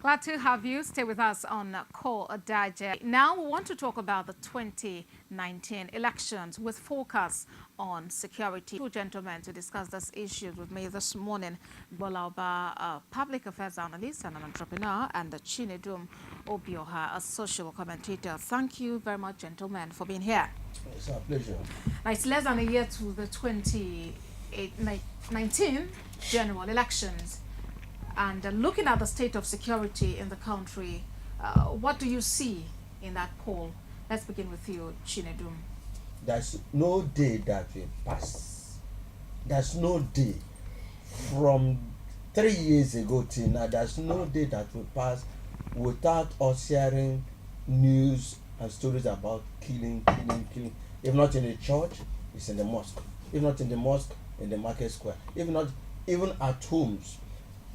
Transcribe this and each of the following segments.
Glad to have you. Stay with us on Call Digest. Now we want to talk about the 2019 elections with focus on security. Two gentlemen to discuss this issue with me this morning. Bolauba, a public affairs analyst and an entrepreneur, and Chinedum Obioha, a social commentator. Thank you very much, gentlemen, for being here. It's our pleasure. Now, it's less than a year to the 2019 general elections. And looking at the state of security in the country, what do you see in that poll? Let's begin with you, Chinedum. There's no day that will pass. There's no day from 3 years ago till now. There's no day that will pass without us hearing news and stories about killing. If not in the church, it's in the mosque. If not in the mosque, in the market square. If not, even at homes.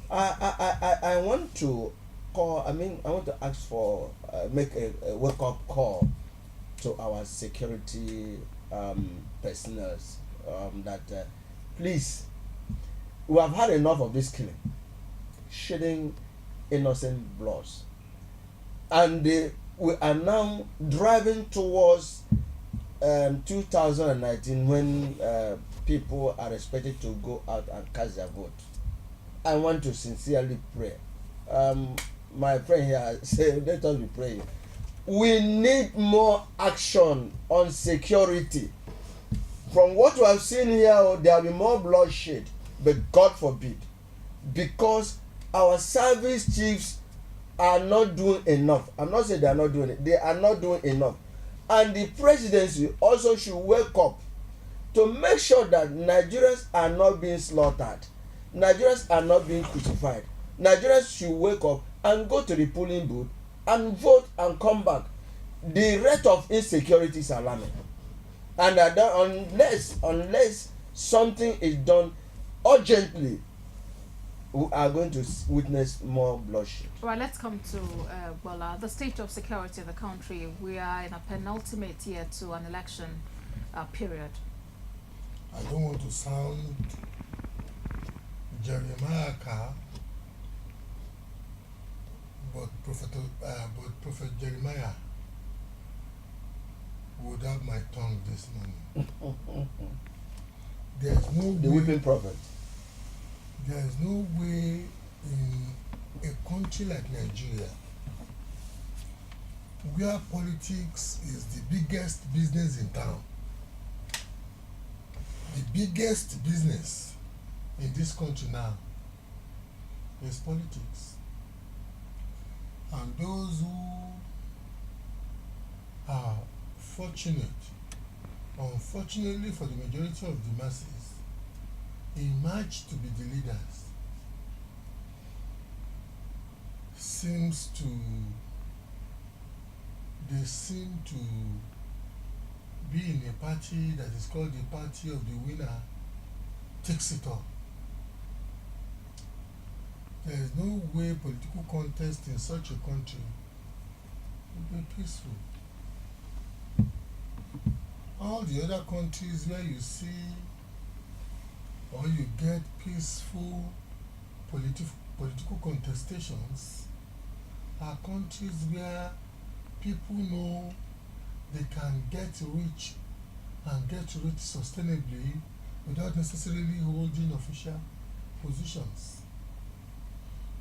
I want to call. I want to ask for make a wake up call to our security personnel that please, we have had enough of this killing, shedding innocent bloods, and we are now driving towards 2019 when people are expected to go out and cast their vote. I want to sincerely pray. My friend here said, let us be praying. We need more action on security. From what we have seen here, there will be more bloodshed, but God forbid, because our service chiefs are not doing enough. I'm not saying they are not doing it. They are not doing enough. And the presidency also should wake up to make sure that Nigerians are not being slaughtered. Nigerians are not being crucified. Nigerians should wake up and go to the polling booth and vote and come back. The rate of insecurity is alarming, and unless something is done urgently, we are going to witness more bloodshed. Well, let's come to Bola. The state of security in the country. We are in a penultimate year to an election period. I don't want to sound Jeremiah Carr, but Prophet Jeremiah would have my tongue this morning. There's no The weeping prophet. There is no way in a country like Nigeria, where politics is the biggest business in town, the biggest business in this country now is politics. And those who are fortunate, unfortunately for the majority of the masses, emerge to be the leaders, they seem to be in a party that is called the party of the winner takes it all. There is no way political contest in such a country will be peaceful. All the other countries where you see or you get peaceful political contestations are countries where people know they can get rich and get rich sustainably without necessarily holding official positions.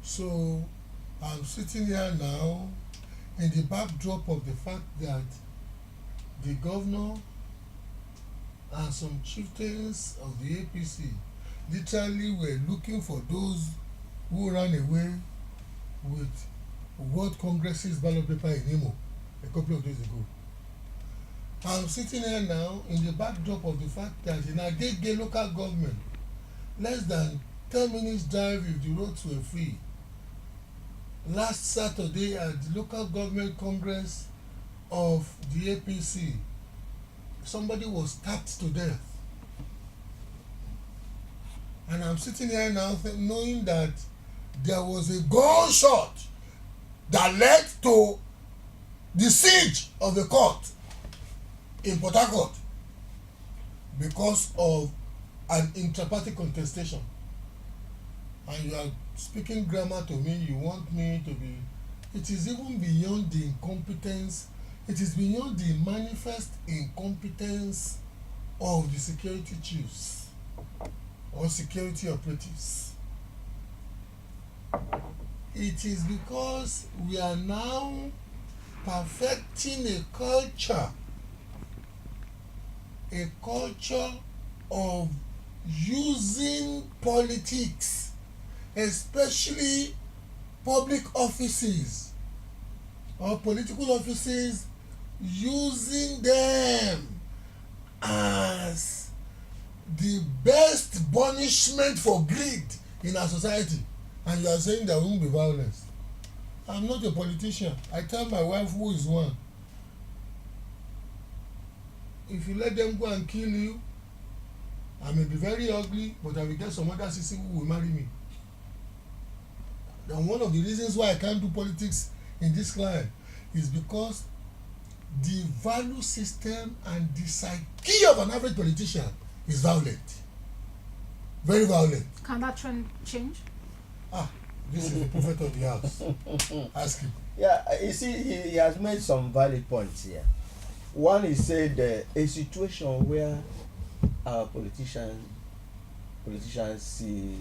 So I'm sitting here now in the backdrop of the fact that the governor and some chieftains of the APC literally were looking for those who ran away with World Congress's ballot paper in Imo a couple of days ago. I'm sitting here now in the backdrop of the fact that in Agege local government, less than 10 minutes drive if the roads were free, last Saturday at the local government congress of the APC, somebody was stabbed to death. And I'm sitting here now knowing that there was a gunshot that led to the siege of the court in Port Harcourt because of an inter-party contestation. and you are speaking grammar to me, you want me to be, it is even beyond the incompetence, it is beyond the manifest incompetence of the security chiefs or security operatives. It is because we are now perfecting a culture of using politics, especially public offices or political offices, using them as the best punishment for greed in our society. And you are saying there won't be violence. I'm not a politician. I tell my wife, who is one, if you let them go and kill you, I may be very ugly, but I will get some other sissy who will marry me. And one of the reasons why I can't do politics in this clime is because the value system and the psyche of an average politician is violent. Very violent. Can that trend change? This is the prophet of the house. Ask him. Yeah, you see, he has made some valid points here. One, he said a situation where our politicians see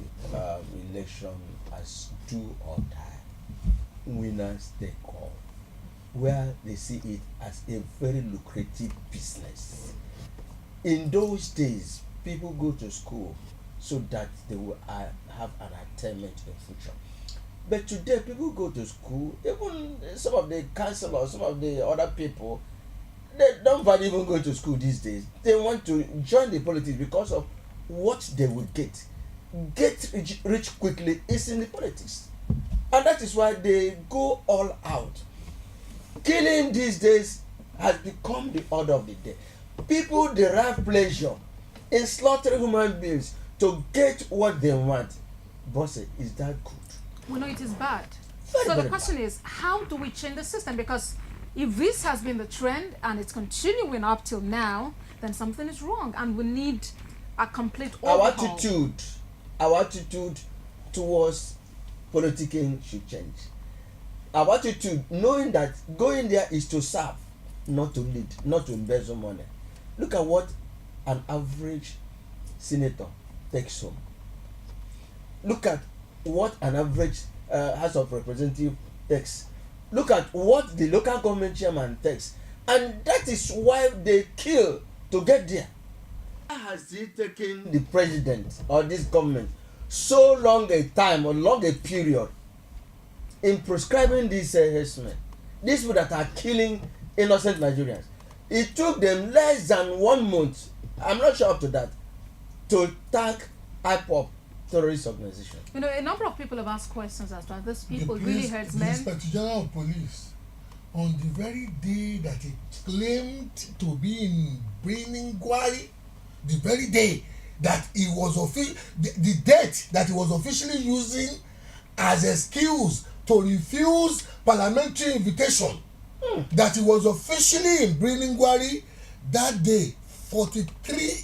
election as do or die, winners take all, where they see it as a very lucrative business. In those days, people go to school so that they will have an attainment in the future. But today, people go to school, even some of the counselors, some of the other people, they don't value even going to school these days. They want to join the politics because of what they will get. Get rich quickly is in the politics. And that is why they go all out. Killing these days has become the order of the day. People derive pleasure in slaughtering human beings to get what they want. Boss, is that good? We know it is bad. Very, So the very question bad. is, how do we change the system? Because if this has been the trend and it's continuing up till now, then something is wrong, and we need a complete overhaul. Our attitude towards politicking should change. Our attitude, knowing that going there is to serve, not to lead, not to embezzle money. Look at what an average senator takes home. Look at what an average House of Representative takes. Look at what the local government chairman takes. And that is why they kill to get there. Why has it taken the president or this government so long a time or long a period in prescribing these herdsmen, these people that are killing innocent Nigerians? It took them less than 1 month, I'm not sure up to that, to tag IPOP terrorist organization. You know, a number of people have asked questions as to these people The really hurt The men. Inspector General of Police, on the very day that he claimed to be in Gwari, the very day that he was the date that he was officially using as excuse to refuse parliamentary invitation, that he was officially in Gwari, that day 43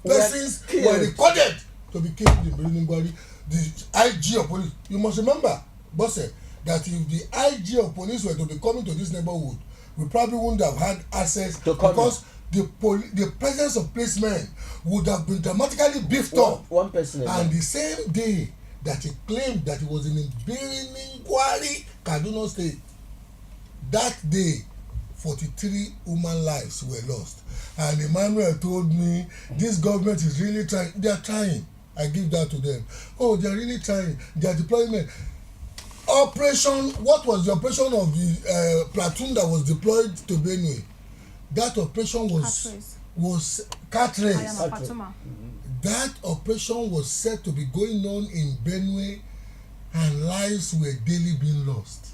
persons were recorded to be killed in Gwari. The IG of police, you must remember, Bosse, that if the IG of police were to be coming to this neighborhood, we probably wouldn't have had access to because the presence of policemen would have been dramatically beefed up. One person. And the same day that he claimed that he was in Gwari, Kaduna State, that day 43 human lives were lost. And Emmanuel told me this government is really trying. They are trying. I give that to them. Oh, they are really trying. Their deployment. What was the operation of the platoon that was deployed to Benue? That operation was cat race. That operation was said to be going on in Benue, and lives were daily being lost.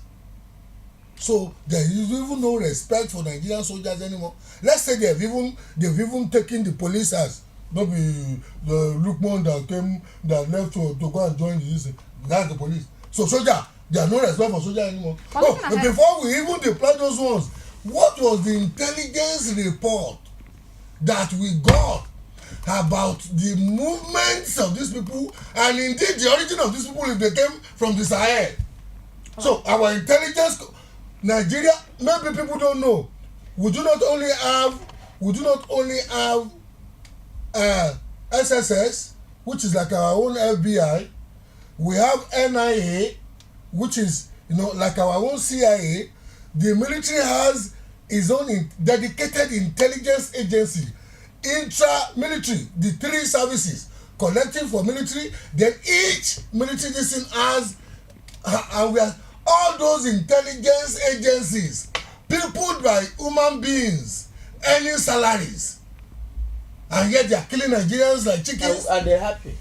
So there is even no respect for Nigerian soldiers anymore. Let's say they've even taken the police as not be the Lukman that left to go and join the that's the police. So soldier, there are no respect for soldier anymore. But before we even deploy those ones, what was the intelligence report that we got about the movements of these people and indeed the origin of these people if they came from the Sahel. So our intelligence, Nigeria, maybe people don't know. We do not only have SSS, which is like our own FBI. We have NIA, which is like our own CIA. The military has its own dedicated intelligence agency, intra-military, the three services, collective for military. Then each military has, and we have all those intelligence agencies, peopled by human beings, earning salaries, and yet they are killing Nigerians like chickens. And they're happy.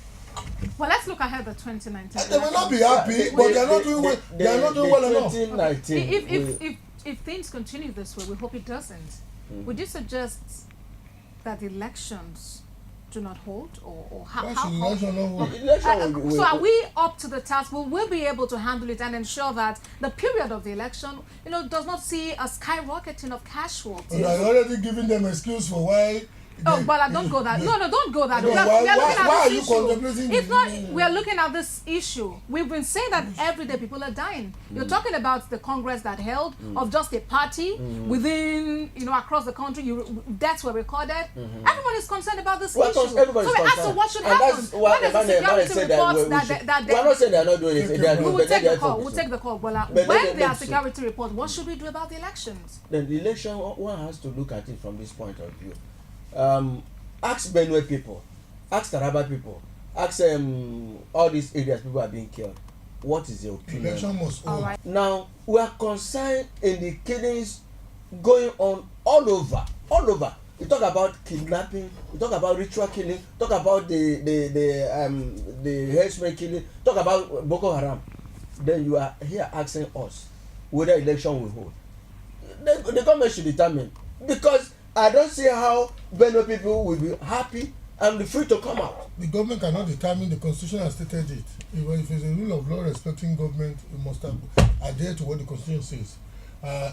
Well, let's look ahead at 2019. They may not be happy, but they are not doing well. They are not doing well enough. 2019. If things continue this way, we hope it doesn't. Would you suggest that elections do not hold, or how? So are we up to the task? Will we be able to handle it and ensure that the period of the election, does not see a skyrocketing of casualties? You are already giving them excuse for why. But don't go that. No, don't go that. Why are you contemplating? It's not. We are looking at this issue. We've been saying that every day people are dying. You're talking about the Congress that held of just a party within, across the country. Deaths were recorded. Everyone is concerned about this issue. So we ask, so what should happen? When there's a security report that we're not saying they're not doing it. We will take the call. We'll take the call. But when there are security reports, what should we do about the elections? Then the election, one has to look at it from this point of view. Ask Benue people, ask Taraba people, ask all these areas people are being killed. What is your opinion? Election must hold. Right. Now we are concerned in the killings going on all over. You talk about kidnapping, you talk about ritual killing, talk about the herdsmen killing, talk about Boko Haram. Then you are here asking us whether election will hold. The government should determine, because I don't see how Benue people will be happy and be free to come out. The government cannot determine. The constitution has stated it. If it's a rule of law respecting government, it must adhere to what the constitution says.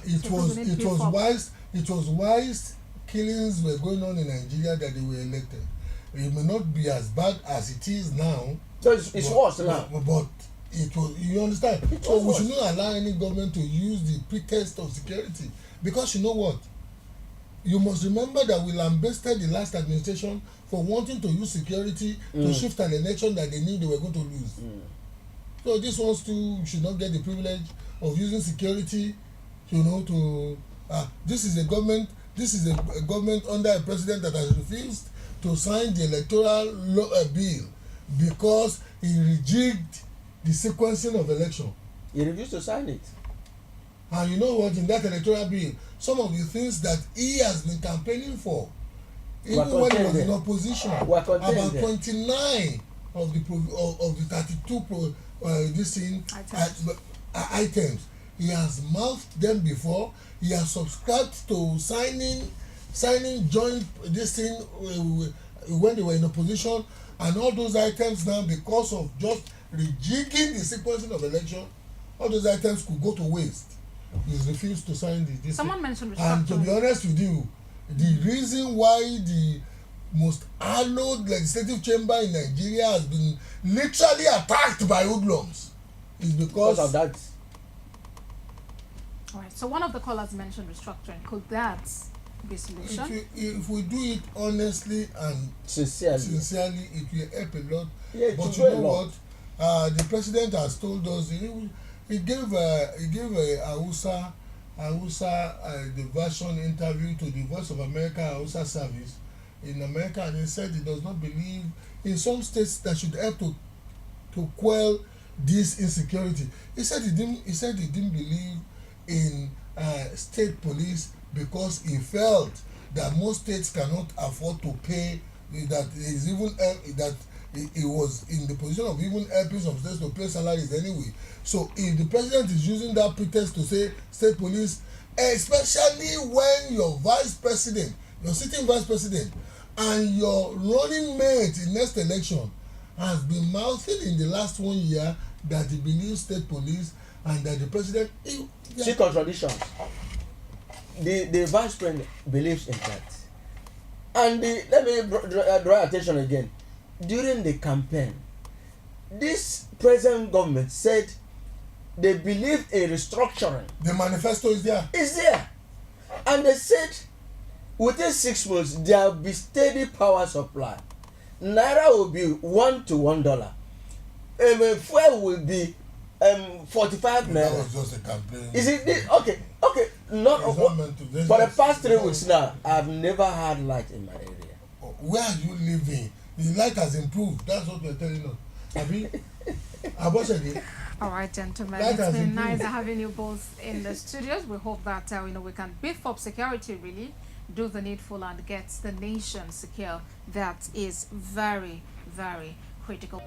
It was wise killings were going on in Nigeria that they were elected. It may not be as bad as it is now. So it's worse now. But it was. You understand? So we should not allow any government to use the pretext of security, because you know what? You must remember that we lambasted the last administration for wanting to use security to shift an election that they knew they were going to lose. So these ones too should not get the privilege of using security, this is a government under a president that has refused to sign the electoral bill because he rejigged the sequencing of election. He refused to sign it. And you know what, in that electoral bill, some of the things that he has been campaigning for, even when he was in opposition, about 29 of the 32 items, he has mouthed them before. He has subscribed to signing joint this thing when they were in opposition, and all those items now, because of just rejigging the sequencing of election, all those items could go to waste. He's refused to sign this. Someone mentioned restructuring. And to be honest with you, the reason why the most hallowed legislative chamber in Nigeria has been literally attacked by hoodlums is because of that. All right. So one of the callers mentioned restructuring. Could that be solution? If we do it honestly and sincerely, it will help a lot. Yeah, but you know what? The president has told us he gave a Hausa the version interview to the Voice of America Hausa service in America, and he said he does not believe in some states that should help to quell this insecurity. He said he didn't believe in state police because he felt that most states cannot afford to pay, that is even that he was in the position of even helping some states to pay salaries anyway. So if the president is using that pretext to say state police, especially when your sitting vice president and your running mate in next election has been mouthing in the last 1 year that he believes state police and that the president... See contradictions. The vice president believes in that. And let me draw attention again. During the campaign, this present government said they believe in restructuring. The manifesto is there. It's there. And they said within 6 months there will be steady power supply. Naira will be $1 to $1. Fuel will be 45 naira. That was just a campaign. Is it okay? Okay, not for the past 3 weeks now. I've never had light in my area. Where are you living? The light has improved. That's what we're telling us. Abi, Abosede. All right, gentlemen, That it's has been improved. nice having you both in the studios. We hope that we can beef up security, really do the needful and get the nation secure. That is very, very critical.